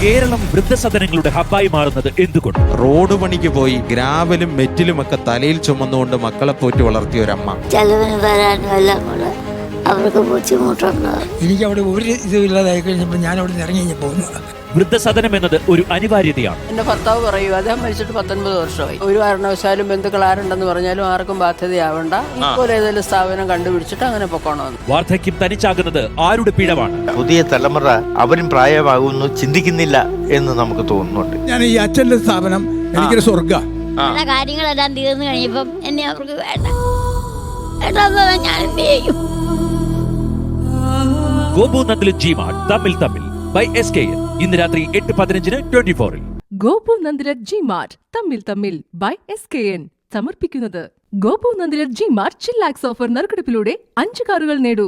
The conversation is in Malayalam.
കേരളം വൃദ്ധസദനങ്ങളുടെ ഹബ്ബായി മാറുന്നത് എന്തുകൊണ്ട്? റോഡ് പണിക്ക് പോയി ഗ്രാവലും മെറ്റിലും ഒക്കെ തലയിൽ ചുമന്നുകൊണ്ട് മക്കളെ പോറ്റി വളർത്തിയ ഒരമ്മ. ചെലവിന് വരാനും എല്ലാം കൂടെ അവർക്ക് ബുദ്ധിമുട്ടുണ്ട്. എനിക്ക് അവിടെ ഒരു ഇതുമില്ലാതായി കഴിഞ്ഞപ്പോൾ ഞാൻ അവിടെ നിന്ന് ഇറങ്ങി കഴിഞ്ഞ് പോകുന്നു. വൃദ്ധസദനം എന്നത് ഒരു അനിവാര്യതയാണ്. എന്റെ ഭർത്താവ് പറയൂ, അദ്ദേഹം മരിച്ചിട്ട് 19 വർഷമായി. ഒരു കാരണവശാലും ബന്ധുക്കൾ ആരുണ്ടെന്ന് പറഞ്ഞാലും ആർക്കും ബാധ്യതയാവണ്ട. ഇപ്പോൾ ഏതെങ്കിലും സ്ഥാപനം കണ്ടുപിടിച്ചിട്ട് അങ്ങനെ പൊക്കോണമെന്ന്. വാർദ്ധക്യം തനിച്ചാകുന്നത് ആരുടെ പിഴവാണ്? പുതിയ തലമുറ അവരും പ്രായമാകുന്നു ചിന്തിക്കുന്നില്ല എന്ന് നമുക്ക് തോന്നുന്നുണ്ട്. ഞാൻ ഈ അച്ഛൻ്റെ സ്ഥാപനം എനിക്കൊരു സ്വർഗ്ഗ. പല കാര്യങ്ങളെല്ലാം തീർന്നു കഴിഞ്ഞപ്പം എന്നെ അവർക്ക് വേണ്ട വേണ്ടാന്ന് ഞാൻ എന്ത് ചെയ്യും? ഗോപു നന്ദിലും ജിമാർട്ട് തമ്മിൽ ബൈ SKN ഇന്ന് രാത്രി 8:15 24-ൽ. ഗോപു നന്ദിലക് ജിമാർട്ട് തമ്മിൽ ബൈ SKN സമർപ്പിക്കുന്നത് ഗോപു നന്ദിലക് ജിമാർട്ട് ചില്ലാക്സ് ഓഫർ നറുക്കെടുപ്പിലൂടെ 5 കാറുകൾ നേടൂ.